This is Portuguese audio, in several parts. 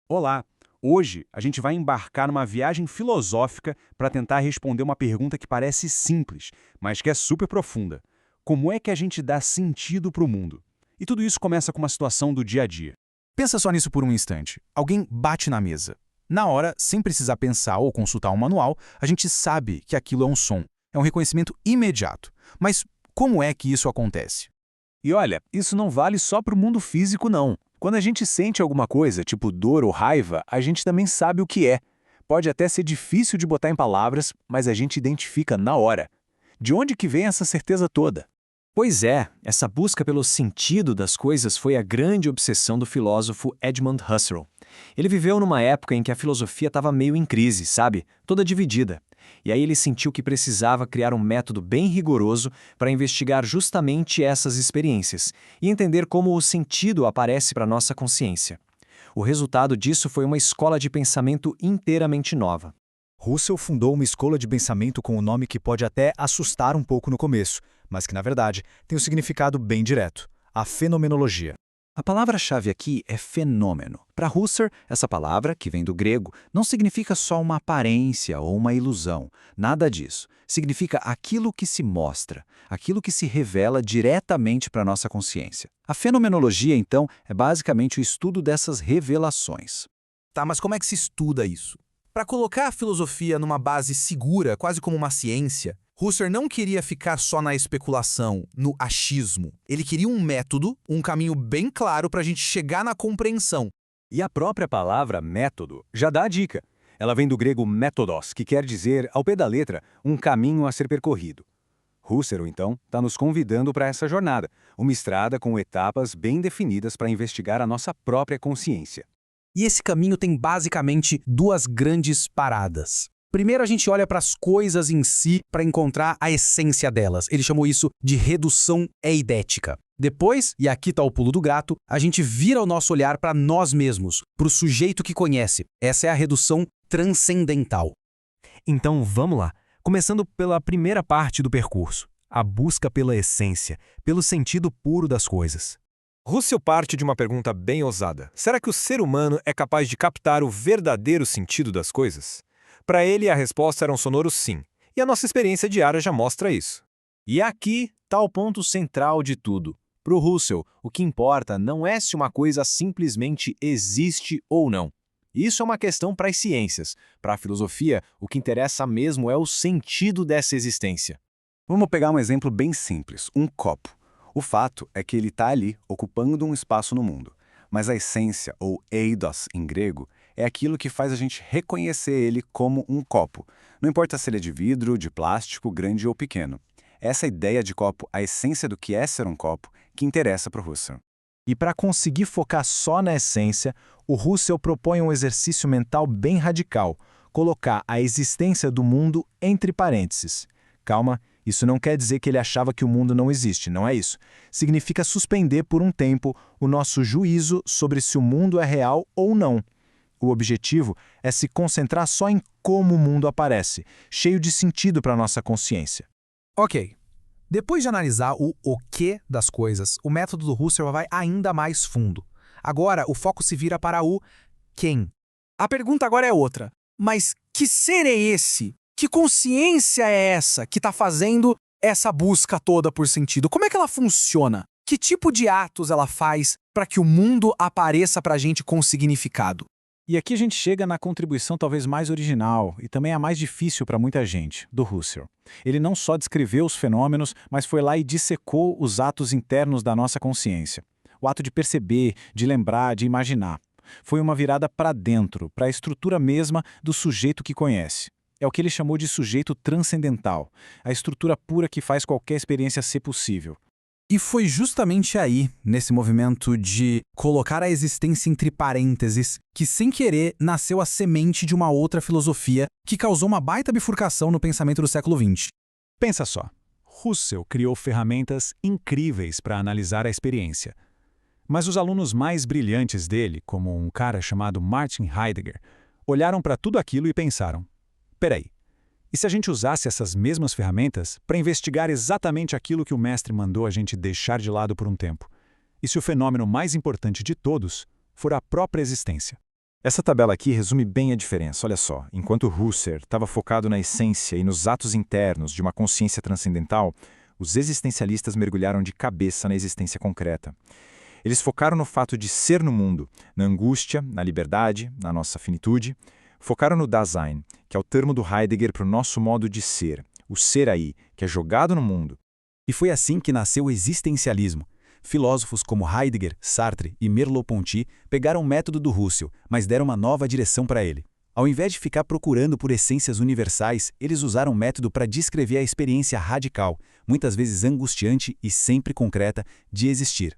Olá! Hoje a gente vai embarcar numa viagem filosófica para tentar responder uma pergunta que parece simples, mas que é super profunda. Como é que a gente dá sentido para o mundo? E tudo isso começa com uma situação do dia a dia. Pensa só nisso por um instante. Alguém bate na mesa. Na hora, sem precisar pensar ou consultar um manual, a gente sabe que aquilo é um som. É um reconhecimento imediato. Mas como é que isso acontece? E olha, isso não vale só para o mundo físico, não. Quando a gente sente alguma coisa, tipo dor ou raiva, a gente também sabe o que é. Pode até ser difícil de botar em palavras, mas a gente identifica na hora. De onde que vem essa certeza toda? Pois é, essa busca pelo sentido das coisas foi a grande obsessão do filósofo Edmund Husserl. Ele viveu numa época em que a filosofia estava meio em crise, sabe? Toda dividida. E aí ele sentiu que precisava criar um método bem rigoroso para investigar justamente essas experiências e entender como o sentido aparece para nossa consciência. O resultado disso foi uma escola de pensamento inteiramente nova. Russell fundou uma escola de pensamento com um nome que pode até assustar um pouco no começo, mas que, na verdade, tem um significado bem direto: a fenomenologia. A palavra-chave aqui é fenômeno. Para Husserl, essa palavra, que vem do grego, não significa só uma aparência ou uma ilusão. Nada disso. Significa aquilo que se mostra, aquilo que se revela diretamente para a nossa consciência. A fenomenologia, então, é basicamente o estudo dessas revelações. Tá, mas como é que se estuda isso? Para colocar a filosofia numa base segura, quase como uma ciência, Husserl não queria ficar só na especulação, no achismo. Ele queria um método, um caminho bem claro para a gente chegar na compreensão. E a própria palavra método já dá a dica. Ela vem do grego métodos, que quer dizer, ao pé da letra, um caminho a ser percorrido. Husserl, então, está nos convidando para essa jornada, uma estrada com etapas bem definidas para investigar a nossa própria consciência. E esse caminho tem basicamente duas grandes paradas. Primeiro a gente olha para as coisas em si para encontrar a essência delas. Ele chamou isso de redução eidética. Depois, e aqui está o pulo do gato, a gente vira o nosso olhar para nós mesmos, para o sujeito que conhece. Essa é a redução transcendental. Então vamos lá, começando pela primeira parte do percurso, a busca pela essência, pelo sentido puro das coisas. Russell parte de uma pergunta bem ousada. Será que o ser humano é capaz de captar o verdadeiro sentido das coisas? Para ele, a resposta era um sonoro sim, e a nossa experiência diária já mostra isso. E aqui está o ponto central de tudo. Para o Husserl, o que importa não é se uma coisa simplesmente existe ou não. Isso é uma questão para as ciências. Para a filosofia, o que interessa mesmo é o sentido dessa existência. Vamos pegar um exemplo bem simples, um copo. O fato é que ele está ali, ocupando um espaço no mundo. Mas a essência, ou eidos em grego, é aquilo que faz a gente reconhecer ele como um copo. Não importa se ele é de vidro, de plástico, grande ou pequeno. Essa ideia de copo, a essência do que é ser um copo, que interessa para o Husserl. E para conseguir focar só na essência, o Husserl propõe um exercício mental bem radical: colocar a existência do mundo entre parênteses. Calma, isso não quer dizer que ele achava que o mundo não existe, não é isso. Significa suspender por um tempo o nosso juízo sobre se o mundo é real ou não. O objetivo é se concentrar só em como o mundo aparece, cheio de sentido para a nossa consciência. Ok. Depois de analisar o que das coisas, o método do Husserl vai ainda mais fundo. Agora, o foco se vira para o quem. A pergunta agora é outra. Mas que ser é esse? Que consciência é essa que está fazendo essa busca toda por sentido? Como é que ela funciona? Que tipo de atos ela faz para que o mundo apareça para a gente com significado? E aqui a gente chega na contribuição talvez mais original e também a mais difícil para muita gente, do Husserl. Ele não só descreveu os fenômenos, mas foi lá e dissecou os atos internos da nossa consciência. O ato de perceber, de lembrar, de imaginar. Foi uma virada para dentro, para a estrutura mesma do sujeito que conhece. É o que ele chamou de sujeito transcendental, a estrutura pura que faz qualquer experiência ser possível. E foi justamente aí, nesse movimento de colocar a existência entre parênteses, que sem querer nasceu a semente de uma outra filosofia que causou uma baita bifurcação no pensamento do século XX. Pensa só, Husserl criou ferramentas incríveis para analisar a experiência. Mas os alunos mais brilhantes dele, como um cara chamado Martin Heidegger, olharam para tudo aquilo e pensaram: peraí, e se a gente usasse essas mesmas ferramentas para investigar exatamente aquilo que o mestre mandou a gente deixar de lado por um tempo? E se o fenômeno mais importante de todos for a própria existência? Essa tabela aqui resume bem a diferença. Olha só, enquanto Husserl estava focado na essência e nos atos internos de uma consciência transcendental, os existencialistas mergulharam de cabeça na existência concreta. Eles focaram no fato de ser no mundo, na angústia, na liberdade, na nossa finitude. Focaram no Dasein, que é o termo do Heidegger para o nosso modo de ser, o ser aí, que é jogado no mundo. E foi assim que nasceu o existencialismo. Filósofos como Heidegger, Sartre e Merleau-Ponty pegaram o método do Husserl, mas deram uma nova direção para ele. Ao invés de ficar procurando por essências universais, eles usaram o método para descrever a experiência radical, muitas vezes angustiante e sempre concreta, de existir.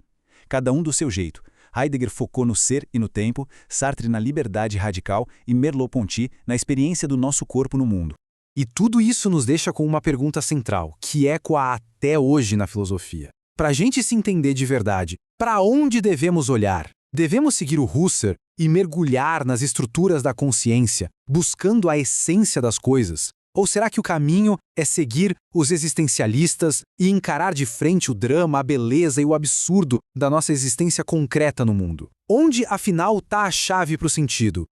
Cada um do seu jeito. Heidegger focou no ser e no tempo, Sartre na liberdade radical e Merleau-Ponty na experiência do nosso corpo no mundo. E tudo isso nos deixa com uma pergunta central, que ecoa até hoje na filosofia. Para a gente se entender de verdade, para onde devemos olhar? Devemos seguir o Husserl e mergulhar nas estruturas da consciência, buscando a essência das coisas? Ou será que o caminho é seguir os existencialistas e encarar de frente o drama, a beleza e o absurdo da nossa existência concreta no mundo? Onde, afinal, está a chave para o sentido?